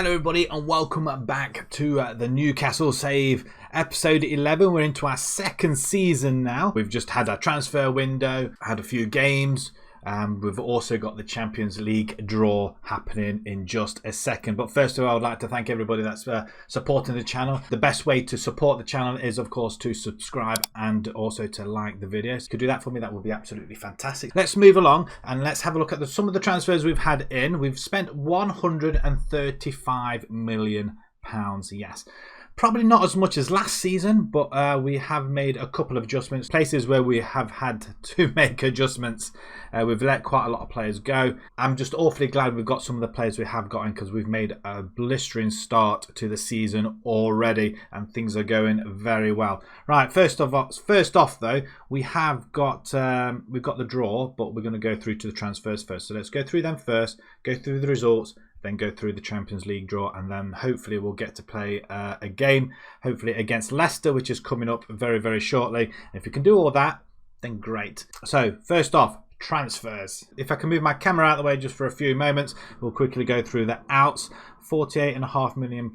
Hello everybody and welcome back to the Newcastle Save episode 11. We're into our second season now. We've just had our transfer window, had a few games. We've also got the Champions League draw happening in just a second. But first of all, I would like to thank everybody that's supporting the channel. The best way to support the channel is, of course, to subscribe and also to like the videos. If you could do that for me, that would be absolutely fantastic. Let's move along and let's have a look at some of the transfers we've had in. We've spent £135 million. Yes. Probably not as much as last season, but we have made a couple of adjustments. Places where we have had to make adjustments. We've let quite a lot of players go. I'm just awfully glad we've got some of the players we have gotten because we've made a blistering start to the season already and things are going very well. Right, first off though, we have got we've got the draw, but we're going to go through to the transfers first. So let's go through them first, go through the results, then go through the Champions League draw, and then hopefully we'll get to play a game, hopefully against Leicester, which is coming up very, very shortly. And if we can do all that, then great. So first off, transfers. If I can move my camera out of the way just for a few moments, we'll quickly go through the outs. £48.5 million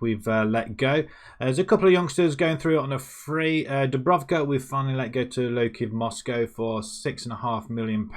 we've let go. There's a couple of youngsters going through on a free. Dubrovka we've finally let go to Lokiv Moscow for £6.5 million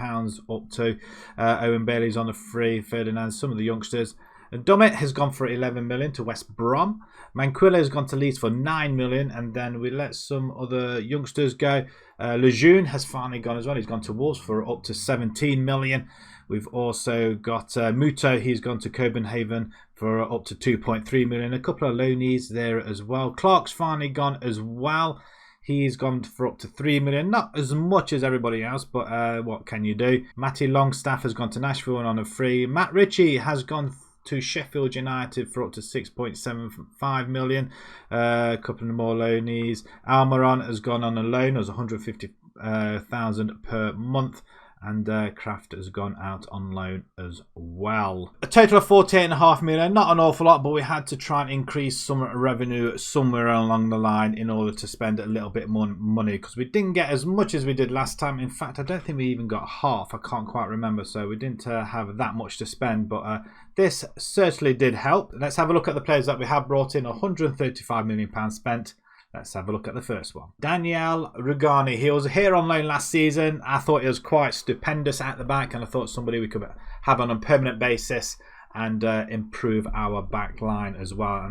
up to. Owen Bailey's on a free. Ferdinand, some of the youngsters. Dummett has gone for 11 million to West Brom. Manquilla has gone to Leeds for 9 million, and then we let some other youngsters go. Lejeune has finally gone as well. He's gone to Wolves for up to 17 million. We've also got Muto. He's gone to Copenhagen for up to 2.3 million. A couple of loanees there as well. Clark's finally gone as well. He's gone for up to 3 million. Not as much as everybody else, but what can you do? Matty Longstaff has gone to Nashville on a free. Matt Ritchie has gone to Sheffield United for up to 6.75 million. A couple of more loanees. Almiron has gone on a loan as 150,000 per month. And Kraft has gone out on loan as well. A total of 48.5 million. Not an awful lot, but we had to try and increase some revenue somewhere along the line in order to spend a little bit more money, because we didn't get as much as we did last time. In fact, I don't think we even got half. I can't quite remember, so we didn't have that much to spend, but this certainly did help. Let's have a look at the players that we have brought in. £135 million spent. Let's have a look at the first one. Daniel Rugani. He was here on loan last season. I thought he was quite stupendous at the back, and I thought somebody we could have on a permanent basis and improve our back line as well.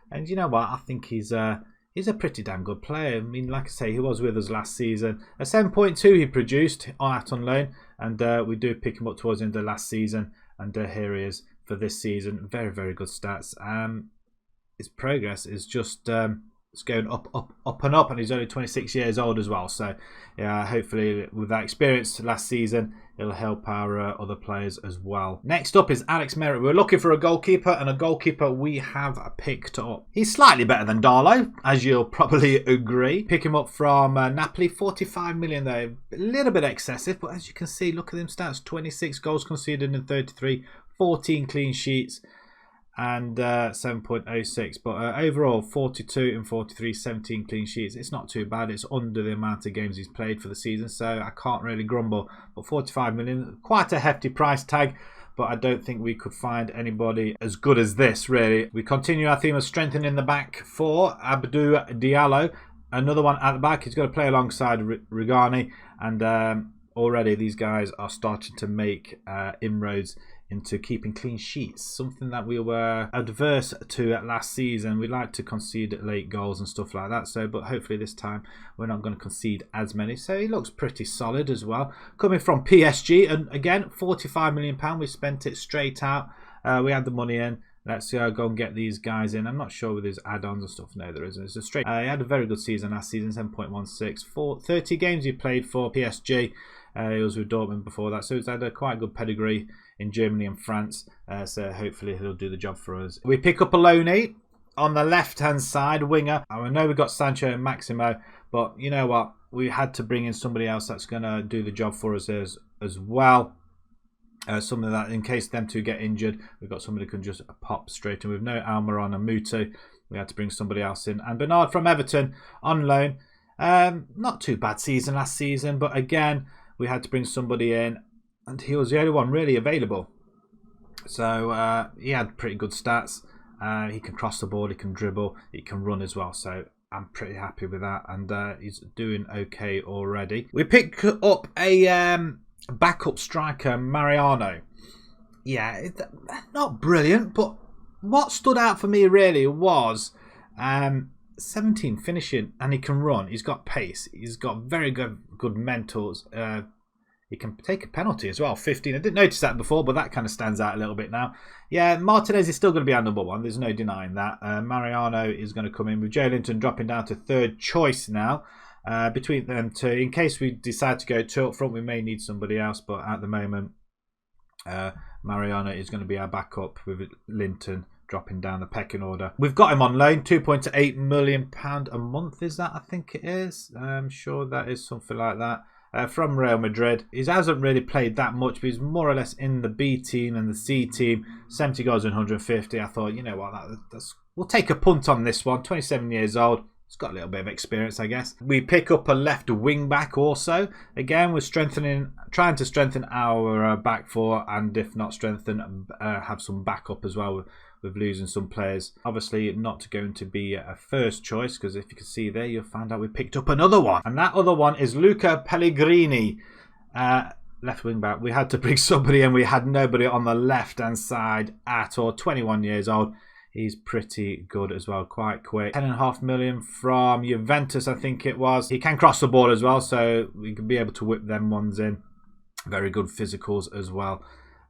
And you know what? I think he's a pretty damn good player. I mean, like I say, he was with us last season. A 7.2 he produced out on loan, and we do pick him up towards the end of last season. And here he is for this season. Very, very good stats. His progress is just... it's going up and up, and he's only 26 years old as well. So, yeah, hopefully with that experience last season, it'll help our other players as well. Next up is Alex Merritt. We're looking for a goalkeeper, and a goalkeeper we have picked up. He's slightly better than Darlow, as you'll probably agree. Pick him up from Napoli, 45 million though. A little bit excessive, but as you can see, look at them stats. 26 goals conceded in 33, 14 clean sheets, and 7.06, but overall 42 and 43, 17 clean sheets. It's not too bad. It's under the amount of games he's played for the season, so I can't really grumble. But 45 million, quite a hefty price tag, but I don't think we could find anybody as good as this, really. We continue our theme of strengthening the back for Abdou Diallo. Another one at the back. He's going to play alongside Rugani, and already these guys are starting to make inroads into keeping clean sheets, something that we were adverse to at last season. We like to concede late goals and stuff like that, so but hopefully this time we're not going to concede as many. So he looks pretty solid as well. Coming from PSG, and again, £45 million. We spent it straight out. We had the money in. Let's go and get these guys in. I'm not sure with his add-ons and stuff. No, there isn't. It's a straight. He had a very good season last season, 7.16. 30 games he played for PSG. He was with Dortmund before that, so he's had a quite good pedigree in Germany and France. So hopefully he'll do the job for us. We pick up a loanee on the left-hand side, winger. I know we've got Sancho and Maximo, but you know what? We had to bring in somebody else that's going to do the job for us as well. Something that, in case them two get injured, we've got somebody who can just pop straight in. With no Almiron and Muto, we had to bring somebody else in. And Bernard from Everton on loan. Not too bad season last season, but again, we had to bring somebody in, and he was the only one really available. So he had pretty good stats. He can cross the ball, he can dribble, he can run as well. So I'm pretty happy with that, and he's doing okay already. We pick up a backup striker, Mariano. Yeah, it's not brilliant, but what stood out for me really was 17 finishing, and he can run. He's got pace. He's got very good mentals. He can take a penalty as well, 15. I didn't notice that before, but that kind of stands out a little bit now. Yeah, Martinez is still going to be our number one. There's no denying that. Mariano is going to come in with Joe Linton dropping down to third choice now. Between them two, in case we decide to go two up front, we may need somebody else, but at the moment, Mariano is going to be our backup with Linton dropping down the pecking order. We've got him on loan, £2.8 million a month, is that? I think it is. I'm sure that is something like that. From Real Madrid. He hasn't really played that much, but he's more or less in the B team and the C team. 70 goals and 150. I thought, you know what, we'll take a punt on this one. 27 years old. He's got a little bit of experience, I guess. We pick up a left wing back also. Again, we're trying to strengthen our back four, and if not strengthen, have some backup as well with losing some players. Obviously not going to be a first choice, because if you can see there, you'll find out we picked up another one. And that other one is Luca Pellegrini, left wing back. We had to bring somebody in. We had nobody on the left hand side at all. 21 years old. He's pretty good as well, quite quick. 10.5 million from Juventus, I think it was. He can cross the ball as well, so we can be able to whip them ones in. Very good physicals as well.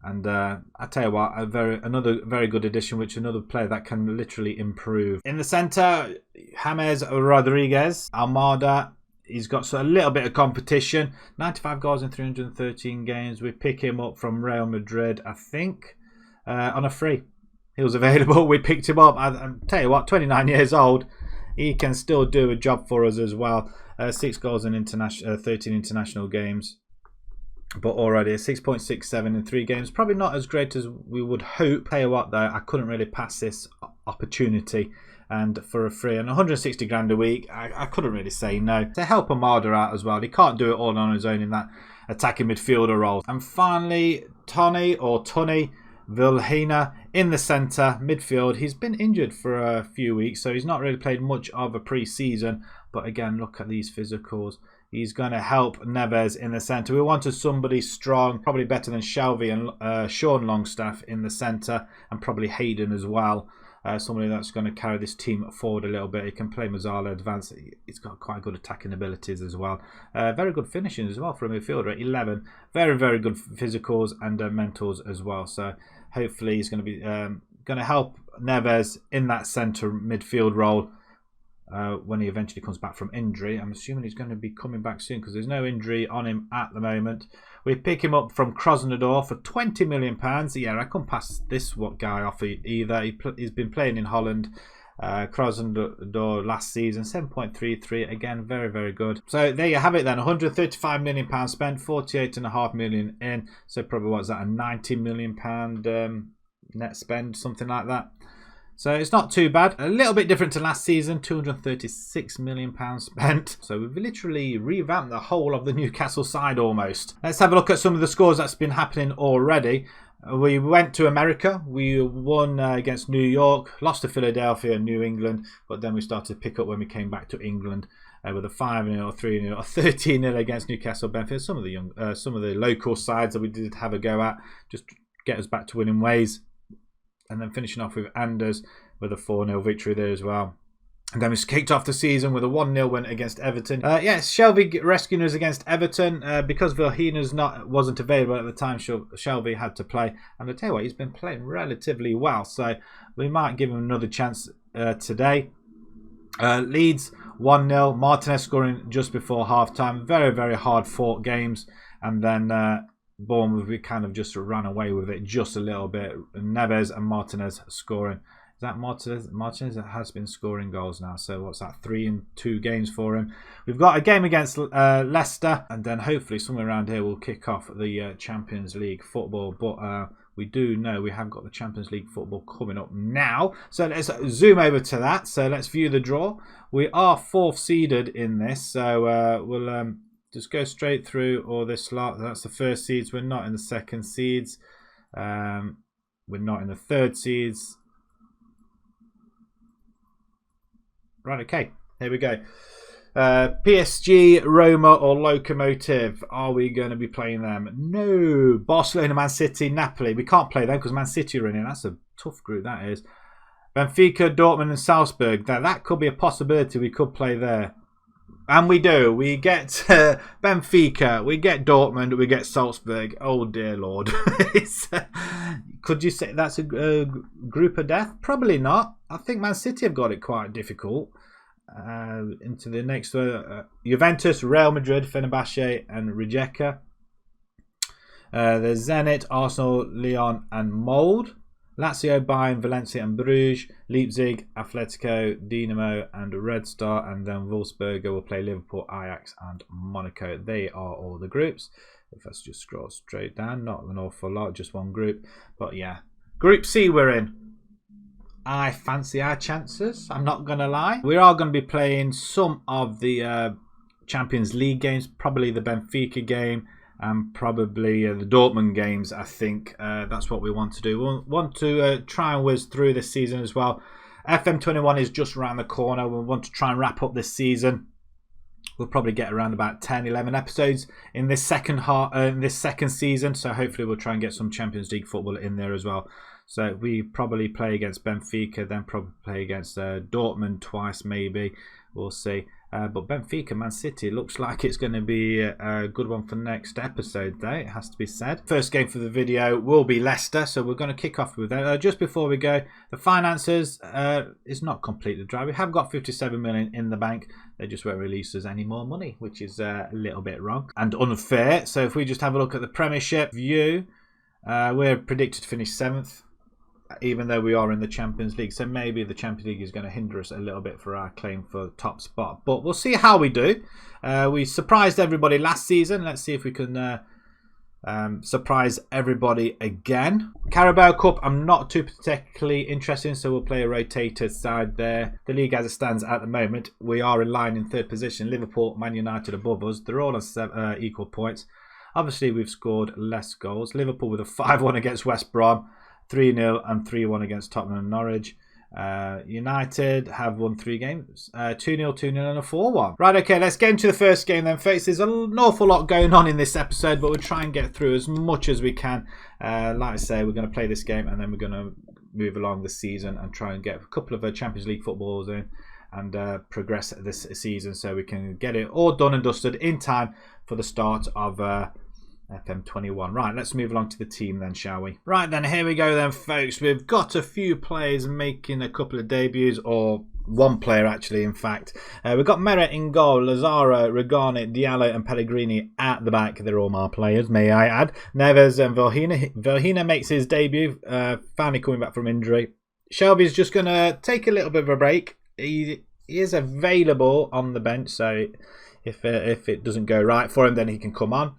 And I tell you what, another very good addition, which another player that can literally improve. In the centre, James Rodriguez, Almada. He's got a little bit of competition. 95 goals in 313 games. We pick him up from Real Madrid, I think, on a free. He was available. We picked him up. I tell you what, 29 years old. He can still do a job for us as well. 6 goals in 13 international games. But already a 6.67 in 3 games. Probably not as great as we would hope. Tell you what though, I couldn't really pass this opportunity. And for a free and 160 grand a week, I couldn't really say no. To help Amada out as well. He can't do it all on his own in that attacking midfielder role. And finally, Tyne Vilhena in the centre midfield. He's been injured for a few weeks, so he's not really played much of a pre-season. But again, look at these physicals. He's going to help Neves in the centre. We wanted somebody strong, probably better than Shelby and Sean Longstaff in the centre, and probably Hayden as well. Somebody that's going to carry this team forward a little bit. He can play Mazzala advance. He's got quite good attacking abilities as well. Very good finishing as well for a midfielder at 11. Very, very good physicals and mentals as well. So hopefully he's going to be going to help Neves in that centre midfield role when he eventually comes back from injury. I'm assuming he's going to be coming back soon because there's no injury on him at the moment. We pick him up from Krasnodar for £20 million. Yeah, I couldn't pass this guy off either. He's been playing in Holland. Krasnodar last season, 7.33. Again, very, very good. So there you have it then. £135 million spent, 48.5 million in. So probably what's that, a £90 million net spend, something like that. So it's not too bad. A little bit different to last season, £236 million spent. So we've literally revamped the whole of the Newcastle side almost. Let's have a look at some of the scores that's been happening already. We went to America. We won against New York, lost to Philadelphia and New England, but then we started to pick up when we came back to England with a 5-0, 3-0, or 13-0 against Newcastle Benfield. Some of the local sides that we did have a go at, just get us back to winning ways. And then finishing off with Anders with a 4-0 victory there as well. And then we kicked off the season with a 1-0 win against Everton. Yes, Shelby rescuing us against Everton. Because Vilhena's wasn't available at the time, Shelby had to play. And I tell you what, he's been playing relatively well. So we might give him another chance today. Leeds 1-0. Martinez scoring just before half-time. Very, very hard-fought games. And then Bournemouth, we kind of just ran away with it just a little bit. Neves and Martinez scoring. Is that Martinez? Martinez has been scoring goals now. So what's that? 3 in 2 games for him. We've got a game against Leicester. And then hopefully somewhere around here we'll kick off the Champions League football. But we do know we have got the Champions League football coming up now. So let's zoom over to that. So let's view the draw. We are 4th seeded in this. So we'll... just go straight through all this lot. That's the first seeds. We're not in the second seeds. We're not in the third seeds. Right, okay. Here we go. PSG, Roma or Lokomotiv. Are we going to be playing them? No. Barcelona, Man City, Napoli. We can't play them because Man City are in it. That's a tough group, that is. Benfica, Dortmund and Salzburg. Now, that could be a possibility. We could play there. And we do. We get Benfica, we get Dortmund, we get Salzburg. Oh, dear Lord. Could you say that's a group of death? Probably not. I think Man City have got it quite difficult. Into the next Juventus, Real Madrid, Fenerbahce and Rijeka. There's Zenit, Arsenal, Lyon and Molde. Lazio, Bayern, Valencia and Bruges, Leipzig, Atletico, Dinamo and Red Star, and then Wolfsburg will play Liverpool, Ajax and Monaco. They are all the groups. If I just scroll straight down, not an awful lot, just one group. But yeah, Group C we're in. I fancy our chances, I'm not going to lie. We are going to be playing some of the Champions League games, probably the Benfica game, and probably the Dortmund games. I think that's what we want to do. We want to try and whiz through this season as well. FM21 is just around the corner. We want to try and wrap up this season. We'll probably get around about 10, 11 episodes in this second season. So hopefully we'll try and get some Champions League football in there as well. So we probably play against Benfica, then probably play against Dortmund twice maybe. We'll see. But Benfica, Man City, looks like it's going to be a good one for next episode, though, it has to be said. First game for the video will be Leicester, so we're going to kick off with that. Just before we go, the finances is not completely dry. We have got 57 million in the bank. They just won't release us any more money, which is a little bit wrong and unfair. So if we just have a look at the Premiership view, we're predicted to finish 7th. Even though we are in the Champions League, so maybe the Champions League is going to hinder us a little bit for our claim for the top spot, but we'll see how we do. We surprised everybody last season. Let's see if we can surprise everybody again. Carabao Cup I'm not too particularly interested in, so we'll play a rotated side there. The league as it stands at the moment, we are in line in 3rd position. Liverpool, Man United above us. They're all on equal points. Obviously we've scored less goals. Liverpool with a 5-1 against West Brom, 3-0 and 3-1 against Tottenham and Norwich. United have won 3 games, 2-0, 2-0 and a 4-1. Right, okay, let's get into the first game then, folks. There's an awful lot going on in this episode, but we'll try and get through as much as we can. Like I say, we're going to play this game and then we're going to move along the season and try and get a couple of Champions League footballs in and progress this season so we can get it all done and dusted in time for the start of FM21. Right, let's move along to the team then, shall we? Right then, here we go then, folks. We've got a few players making a couple of debuts, or one player actually, in fact. We've got Meret in goal, Lazaro, Regani, Diallo and Pellegrini at the back. They're all my players, may I add. Neves and Verhina. Verhina makes his debut, finally coming back from injury. Shelby's just going to take a little bit of a break. He is available on the bench, so if it doesn't go right for him, then he can come on.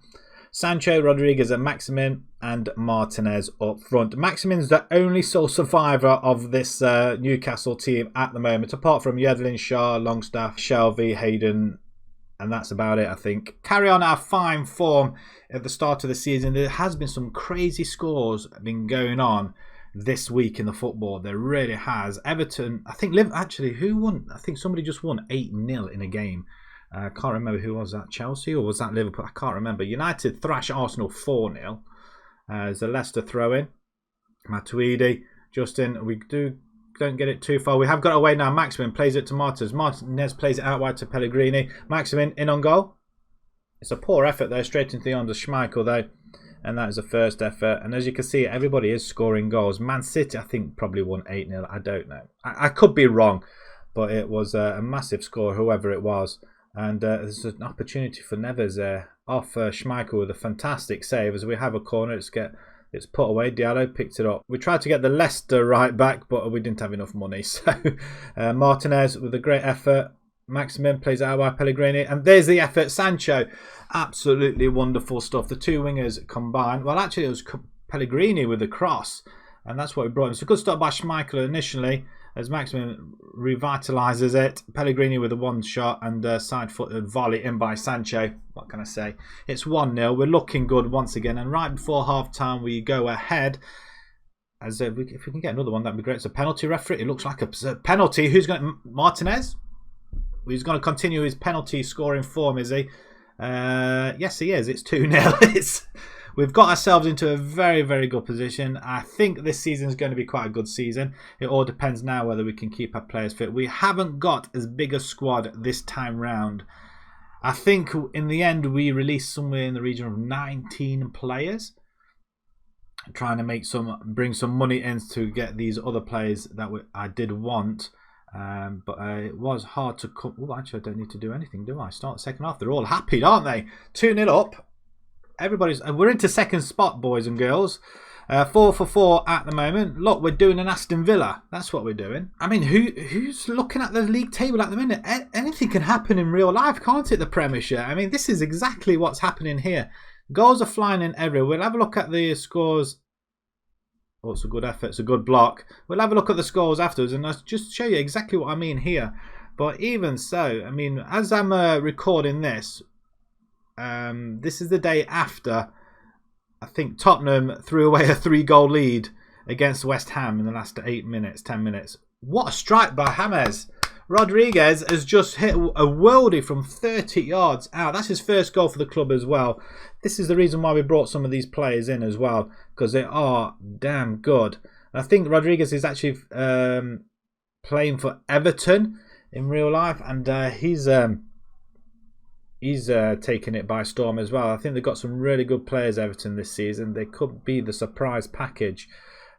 Sancho, Rodriguez and Maximin and Martinez up front. Maximin's the only sole survivor of this Newcastle team at the moment, apart from Yedlin, Shaw, Longstaff, Shelby, Hayden, and that's about it, I think. Carry on our fine form at the start of the season. There has been some crazy scores been going on this week in the football. There really has. Everton, I think, actually, who won? I think somebody just won 8-0 in a game. I can't remember who was that, Chelsea or was that Liverpool? I can't remember. United thrash Arsenal 4-0. There's a Leicester throw-in. Matuidi, Justin, we don't get it too far. We have got away now. Maximin plays it to Martinez. Martinez plays it out wide to Pellegrini. Maximin in on goal. It's a poor effort there, straight into the arms of Schmeichel though. And that is the first effort. And as you can see, everybody is scoring goals. Man City, I think, probably won 8-0. I don't know. I could be wrong, but it was a massive score, whoever it was. And there's an opportunity for Neves there off Schmeichel with a fantastic save. As we have a corner, it's put away. Diallo picked it up. We tried to get the Leicester right back, but we didn't have enough money. So Martinez with a great effort. Maximin plays out by Pellegrini. And there's the effort. Sancho, absolutely wonderful stuff. The two wingers combined. Well, actually, it was Pellegrini with the cross. And that's what we brought him. It's a good start by Schmeichel initially, as Maximin revitalises it. Pellegrini with a one shot and a side-footed volley in by Sancho. What can I say? It's 1-0. We're looking good once again. And right before half-time, we go ahead. As if we can get another one, that'd be great. It's a penalty referee. It looks like a penalty. Who's going to... Martinez? He's going to continue his penalty scoring form, is he? Yes, he is. It's 2-0. We've got ourselves into a very, very good position. I think this season is going to be quite a good season. It all depends now whether we can keep our players fit. We haven't got as big a squad this time round. I think in the end we released somewhere in the region of 19 players. Trying to bring some money in to get these other players that I did want. But it was hard to come. Oh, actually, I don't need to do anything, do I? Start the second half. They're all happy, aren't they? 2-0 up. We're into second spot, boys and girls. 4 for 4 at the moment. Look, we're doing an Aston Villa. That's what we're doing. I mean, who's looking at the league table at the minute? Anything can happen in real life, can't it? The Premiership. I mean, this is exactly what's happening here. Goals are flying in everywhere. We'll have a look at the scores. Oh, it's a good effort. It's a good block. We'll have a look at the scores afterwards and I'll just show you exactly what I mean here. But even so, I mean, as I'm recording this, this is the day after, I think Tottenham threw away a 3-goal lead against West Ham in the last 10 minutes. What a strike by James. Rodriguez has just hit a worldie from 30 yards out. That's his first goal for the club as well. This is the reason why we brought some of these players in as well, because they are damn good. I think Rodriguez is actually playing for Everton in real life, and he's taking it by storm as well. I think they've got some really good players, Everton, this season. They could be the surprise package.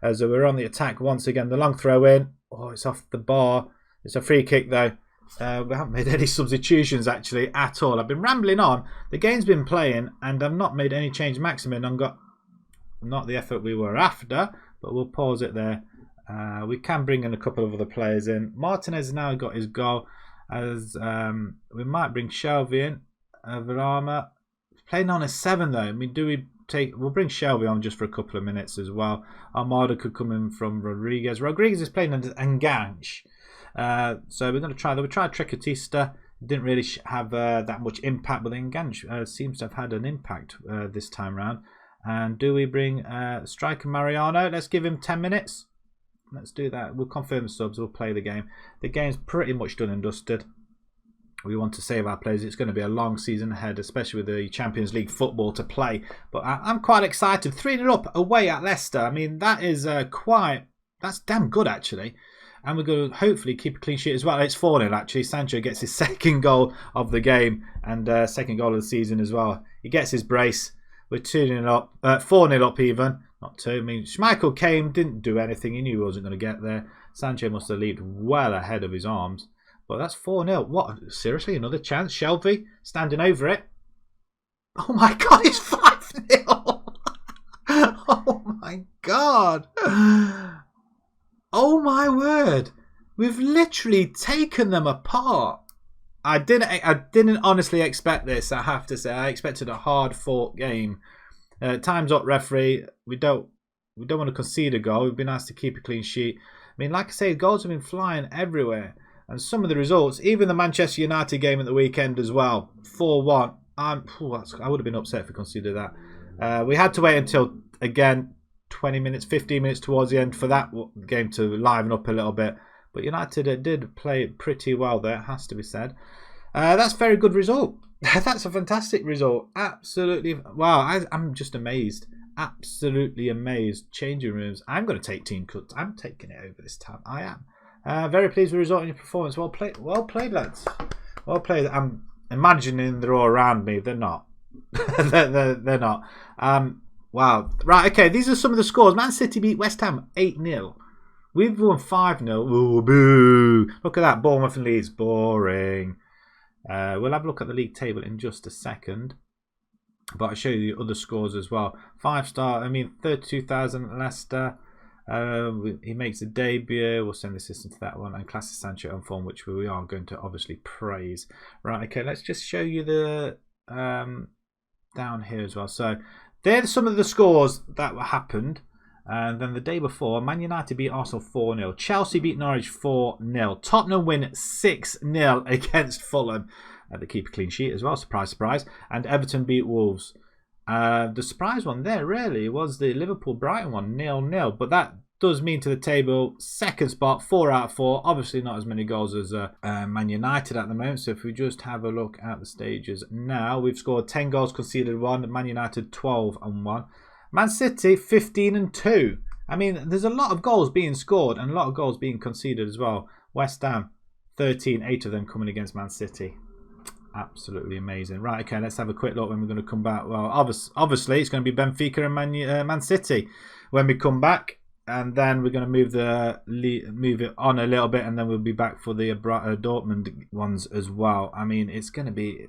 As we're on the attack once again. The long throw in. Oh, it's off the bar. It's a free kick though. We haven't made any substitutions actually at all. I've been rambling on. The game's been playing and I've not made any change. Maximin and got not the effort we were after, but we'll pause it there. We can bring in a couple of other players in. Martinez has now got his goal. As we might bring Shelby in. Varama playing on a 7 though. I mean, we'll bring Shelby on just for a couple of minutes as well. Armada could come in from Rodriguez. Rodriguez is playing under Enganche. So we're going to try that. We tried Trecatista. Didn't really have that much impact, but Enganche seems to have had an impact this time round. And do we bring striker Mariano? Let's give him 10 minutes. Let's do that. We'll confirm the subs. We'll play the game. The game's pretty much done and dusted. We want to save our players. It's going to be a long season ahead, especially with the Champions League football to play. But I'm quite excited. 3-0 up away at Leicester. I mean, that is that's damn good actually. And we're going to hopefully keep a clean sheet as well. It's 4-0 actually. Sancho gets his second goal of the game and second goal of the season as well. He gets his brace. We're 2-0 up, 4-0 up even. Not 2. I mean, Schmeichel came, didn't do anything. He knew he wasn't going to get there. Sancho must have leaped well ahead of his arms. But that's 4-0. What? Seriously? Another chance? Shelby standing over it. Oh my God, it's 5-0. Oh my God. Oh my word. We've literally taken them apart. I didn't honestly expect this, I have to say. I expected a hard-fought game. Time's up, referee. We don't want to concede a goal. It would be nice to keep a clean sheet. I mean, like I say, goals have been flying everywhere. And some of the results, even the Manchester United game at the weekend as well, 4-1. I would have been upset if we conceded that. We had to wait until, again, 20 minutes, 15 minutes towards the end for that game to liven up a little bit. But United did play pretty well there, it has to be said. That's a very good result. That's a fantastic result. Absolutely. Wow, I'm just amazed. Absolutely amazed. Changing rooms. I'm going to take team cuts. I'm taking it over this time. I am. Very pleased with the result in your performance. Well played, lads. Well played. I'm imagining they're all around me. They're not. they're not. Wow. Right, okay. These are some of the scores. Man City beat West Ham 8-0. We've won 5-0. Ooh, boo. Look at that. Bournemouth and Leeds. Boring. We'll have a look at the league table in just a second. But I'll show you the other scores as well. 5-star. 32,000 Leicester. He makes a debut. We'll send the assistant to that one. And Classic Sancho on form, which we are going to obviously praise. Right, okay. Let's just show you the down here as well. So they're some of the scores that happened. And then the day before, Man United beat Arsenal 4-0. Chelsea beat Norwich 4-0. Tottenham win 6-0 against Fulham. They keep a clean sheet as well. Surprise, surprise. And Everton beat Wolves. The surprise one there really was the Liverpool-Brighton one, 0-0. But that does mean to the table, second spot, 4 out of 4. Obviously not as many goals as Man United at the moment. So if we just have a look at the stages now, we've scored 10 goals, conceded 1. Man United 12 and 1. Man City 15 and 2. I mean, there's a lot of goals being scored and a lot of goals being conceded as well. West Ham 13, 8 of them coming against Man City. Absolutely amazing. Right, okay, let's have a quick look when we're going to come back. Well, obviously it's going to be Benfica and Man City when we come back. And then we're going to move it on a little bit, and then we'll be back for the Dortmund ones as well. I mean, it's going to be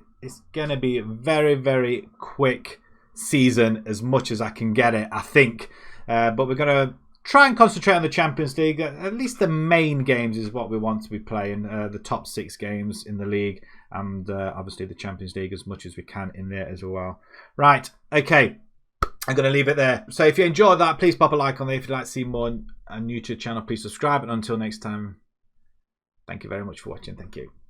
a very, very quick season, as much as I can get it, I think. But we're going to try and concentrate on the Champions League. At least the main games is what we want to be playing. The top 6 games in the league, and obviously the Champions League as much as we can in there as well. Right, okay. I'm going to leave it there. So if you enjoyed that, please pop a like on there. If you'd like to see more on YouTube channel, please subscribe. And until next time, thank you very much for watching. Thank you.